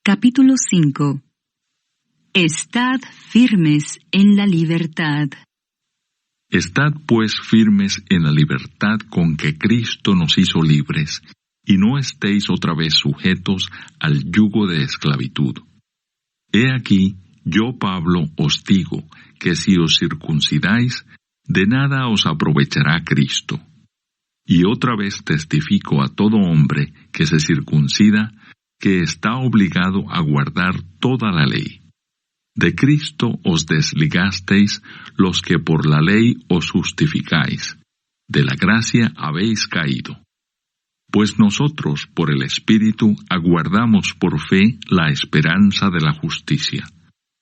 Capítulo 5. Estad firmes en la libertad. Estad pues firmes en la libertad con que Cristo nos hizo libres, y no estéis otra vez sujetos al yugo de esclavitud. He aquí, yo Pablo os digo que si os circuncidáis, de nada os aprovechará Cristo. Y otra vez testifico a todo hombre que se circuncida, que está obligado a guardar toda la ley. De Cristo os desligasteis los que por la ley os justificáis. De la gracia habéis caído. Pues nosotros por el Espíritu aguardamos por fe la esperanza de la justicia.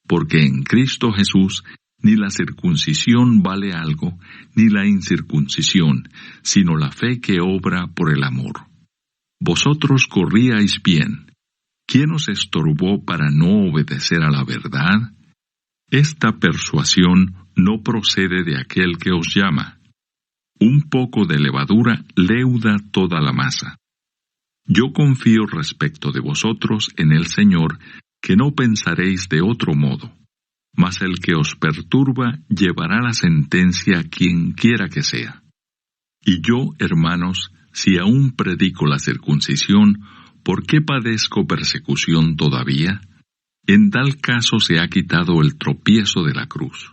Porque en Cristo Jesús ni la circuncisión vale algo, ni la incircuncisión, sino la fe que obra por el amor. Vosotros corríais bien. ¿Quién os estorbó para no obedecer a la verdad? Esta persuasión no procede de aquel que os llama. Un poco de levadura leuda toda la masa. Yo confío respecto de vosotros en el Señor, que no pensaréis de otro modo. Mas el que os perturba llevará la sentencia quien quiera que sea. Y yo, hermanos, si aún predico la circuncisión, ¿por qué padezco persecución todavía? En tal caso se ha quitado el tropiezo de la cruz.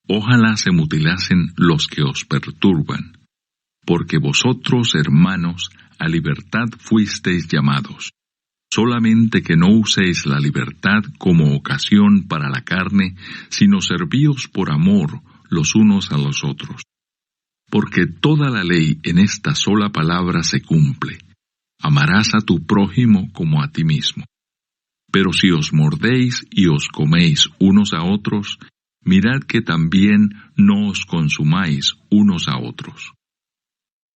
Ojalá se mutilasen los que os perturban. Porque vosotros, hermanos, a libertad fuisteis llamados. Solamente que no uséis la libertad como ocasión para la carne, sino servíos por amor los unos a los otros. Porque toda la ley en esta sola palabra se cumple: amarás a tu prójimo como a ti mismo. Pero si os mordéis y os coméis unos a otros, mirad que también no os consumáis unos a otros.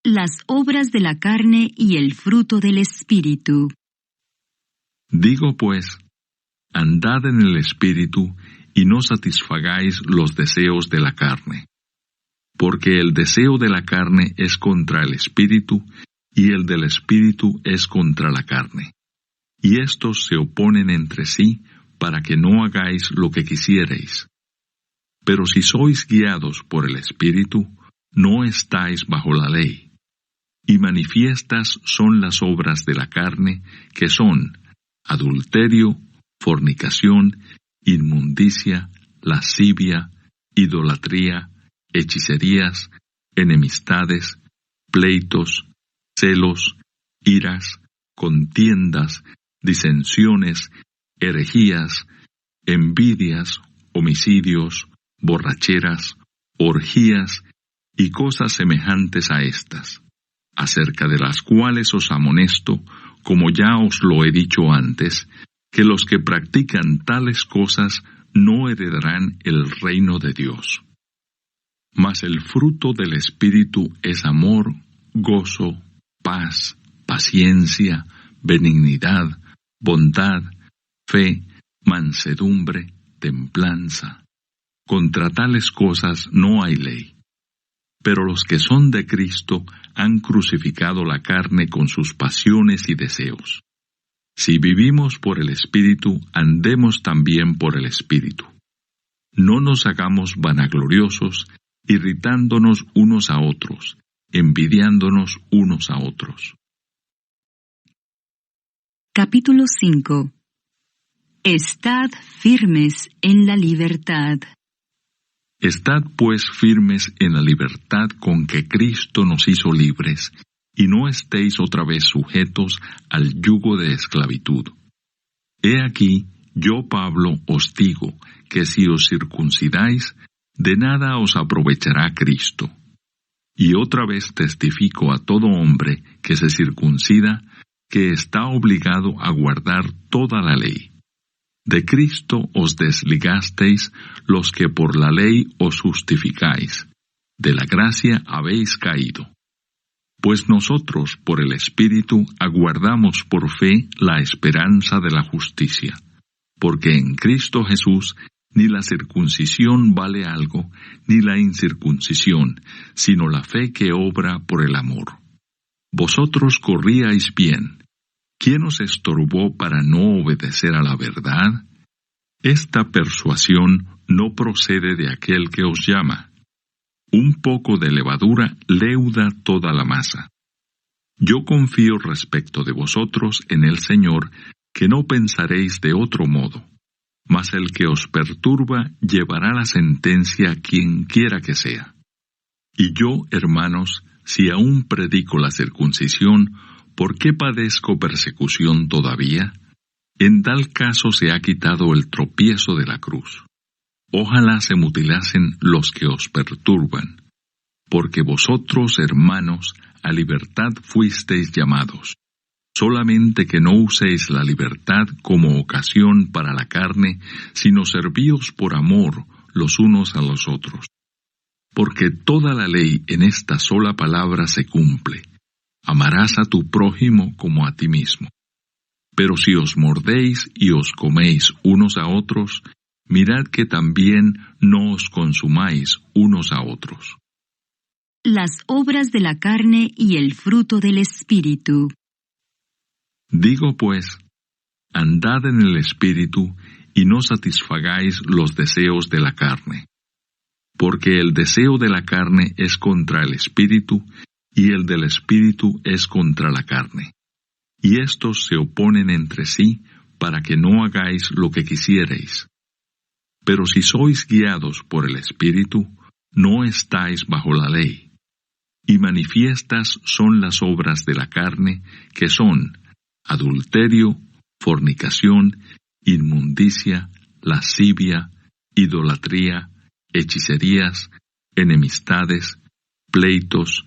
Las obras de la carne y el fruto del Espíritu. Digo pues, andad en el Espíritu y no satisfagáis los deseos de la carne. Porque el deseo de la carne es contra el Espíritu, y el del Espíritu es contra la carne. Y estos se oponen entre sí, para que no hagáis lo que quisierais. Pero si sois guiados por el Espíritu, no estáis bajo la ley. Y manifiestas son las obras de la carne, que son adulterio, fornicación, inmundicia, lascivia, idolatría, hechicerías, enemistades, pleitos, celos, iras, contiendas, disensiones, herejías, envidias, homicidios, borracheras, orgías y cosas semejantes a estas, acerca de las cuales os amonesto, como ya os lo he dicho antes, que los que practican tales cosas no heredarán el reino de Dios. Mas el fruto del Espíritu es amor, gozo, paz, paciencia, benignidad, bondad, fe, mansedumbre, templanza. Contra tales cosas no hay ley. Pero los que son de Cristo han crucificado la carne con sus pasiones y deseos. Si vivimos por el Espíritu, andemos también por el Espíritu. No nos hagamos vanagloriosos, irritándonos unos a otros, envidiándonos unos a otros. Capítulo 5. Estad firmes en la libertad. Estad pues firmes en la libertad con que Cristo nos hizo libres, y no estéis otra vez sujetos al yugo de esclavitud. He aquí, yo Pablo os digo que si os circuncidáis, de nada os aprovechará Cristo. Y otra vez testifico a todo hombre que se circuncida, que está obligado a guardar toda la ley. De Cristo os desligasteis los que por la ley os justificáis. De la gracia habéis caído. Pues nosotros por el Espíritu aguardamos por fe la esperanza de la justicia. Porque en Cristo Jesús ni la circuncisión vale algo, ni la incircuncisión, sino la fe que obra por el amor. Vosotros corríais bien. ¿Quién os estorbó para no obedecer a la verdad? Esta persuasión no procede de aquel que os llama. Un poco de levadura leuda toda la masa. Yo confío respecto de vosotros en el Señor, que no pensaréis de otro modo, mas el que os perturba llevará la sentencia a quien quiera que sea. Y yo, hermanos, si aún predico la circuncisión, ¿por qué padezco persecución todavía? En tal caso se ha quitado el tropiezo de la cruz. Ojalá se mutilasen los que os perturban, porque vosotros, hermanos, a libertad fuisteis llamados, solamente que no uséis la libertad como ocasión para la carne, sino servíos por amor los unos a los otros. Porque toda la ley en esta sola palabra se cumple: amarás a tu prójimo como a ti mismo. Pero si os mordéis y os coméis unos a otros, mirad que también no os consumáis unos a otros. Las obras de la carne y el fruto del Espíritu. Digo pues, andad en el Espíritu y no satisfagáis los deseos de la carne. Porque el deseo de la carne es contra el Espíritu, y el del Espíritu es contra la carne. Y estos se oponen entre sí, para que no hagáis lo que quisierais. Pero si sois guiados por el Espíritu, no estáis bajo la ley. Y manifiestas son las obras de la carne, que son adulterio, fornicación, inmundicia, lascivia, idolatría, hechicerías, enemistades, pleitos,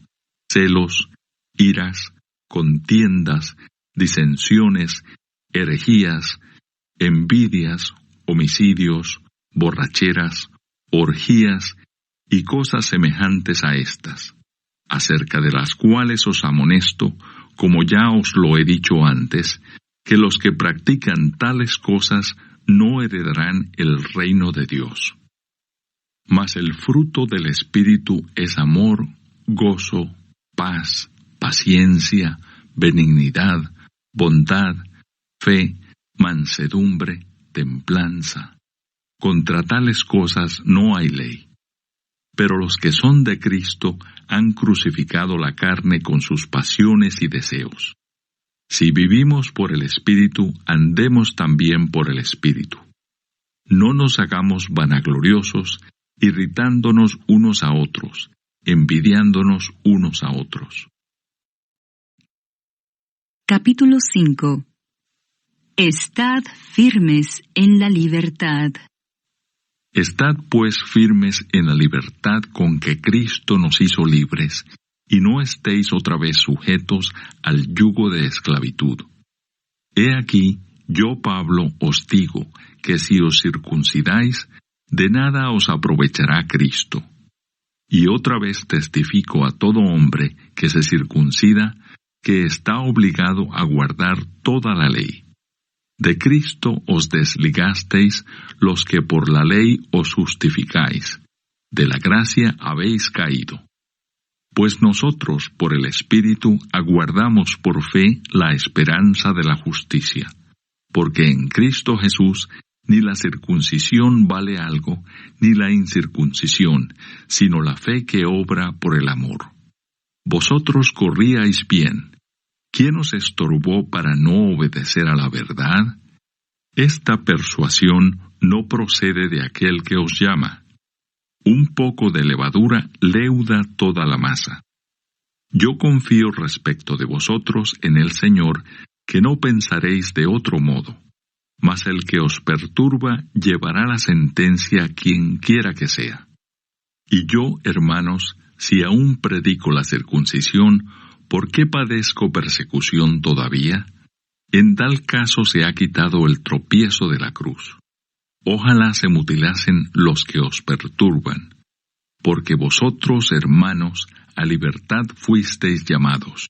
celos, iras, contiendas, disensiones, herejías, envidias, homicidios, borracheras, orgías y cosas semejantes a estas, acerca de las cuales os amonesto, como ya os lo he dicho antes, que los que practican tales cosas no heredarán el reino de Dios. Mas el fruto del Espíritu es amor, gozo, paz, paciencia, benignidad, bondad, fe, mansedumbre, templanza. Contra tales cosas no hay ley. Pero los que son de Cristo han crucificado la carne con sus pasiones y deseos. Si vivimos por el Espíritu, andemos también por el Espíritu. No nos hagamos vanagloriosos, irritándonos unos a otros, envidiándonos unos a otros. Capítulo 5. Estad firmes en la libertad. Estad pues firmes en la libertad con que Cristo nos hizo libres, y no estéis otra vez sujetos al yugo de esclavitud. He aquí, yo Pablo os digo que si os circuncidáis, de nada os aprovechará Cristo. Y otra vez testifico a todo hombre que se circuncida, que está obligado a guardar toda la ley. De Cristo os desligasteis los que por la ley os justificáis. De la gracia habéis caído. Pues nosotros, por el Espíritu, aguardamos por fe la esperanza de la justicia. Porque en Cristo Jesús ni la circuncisión vale algo, ni la incircuncisión, sino la fe que obra por el amor. Vosotros corríais bien. ¿Quién os estorbó para no obedecer a la verdad? Esta persuasión no procede de aquel que os llama. Un poco de levadura leuda toda la masa. Yo confío respecto de vosotros en el Señor, que no pensaréis de otro modo, mas el que os perturba llevará la sentencia a quien quiera que sea. Y yo, hermanos, si aún predico la circuncisión, ¿por qué padezco persecución todavía? En tal caso se ha quitado el tropiezo de la cruz. Ojalá se mutilasen los que os perturban. Porque vosotros, hermanos, a libertad fuisteis llamados,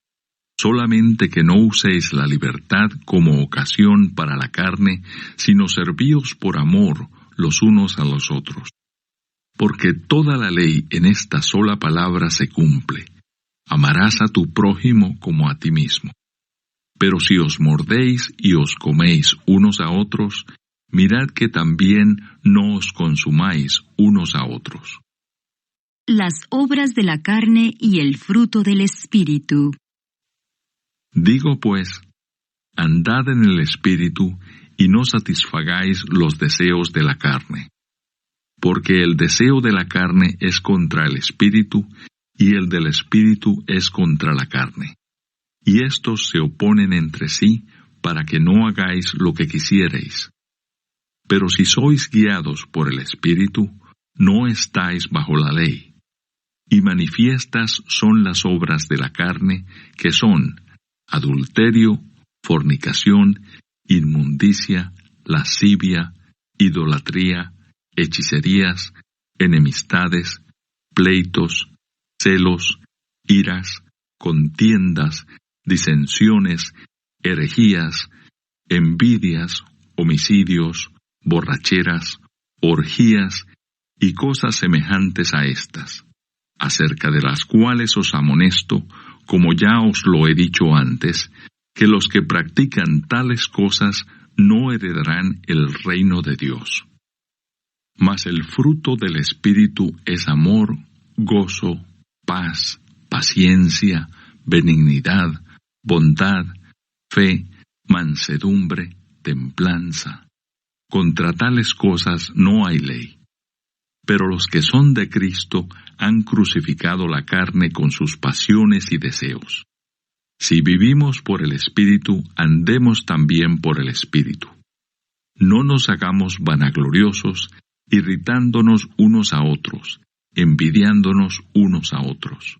solamente que no uséis la libertad como ocasión para la carne, sino servíos por amor los unos a los otros. Porque toda la ley en esta sola palabra se cumple: amarás a tu prójimo como a ti mismo. Pero si os mordéis y os coméis unos a otros, mirad que también no os consumáis unos a otros. Las obras de la carne y el fruto del Espíritu. Digo pues, andad en el Espíritu, y no satisfagáis los deseos de la carne. Porque el deseo de la carne es contra el Espíritu, y el del Espíritu es contra la carne. Y estos se oponen entre sí, para que no hagáis lo que quisierais. Pero si sois guiados por el Espíritu, no estáis bajo la ley. Y manifiestas son las obras de la carne, que son adulterio, fornicación, inmundicia, lascivia, idolatría, hechicerías, enemistades, pleitos, celos, iras, contiendas, disensiones, herejías, envidias, homicidios, borracheras, orgías y cosas semejantes a estas, acerca de las cuales os amonesto, como ya os lo he dicho antes, que los que practican tales cosas no heredarán el reino de Dios. Mas el fruto del Espíritu es amor, gozo, paz, paciencia, benignidad, bondad, fe, mansedumbre, templanza. Contra tales cosas no hay ley. Pero los que son de Cristo han crucificado la carne con sus pasiones y deseos. Si vivimos por el Espíritu, andemos también por el Espíritu. No nos hagamos vanagloriosos, irritándonos unos a otros, envidiándonos unos a otros.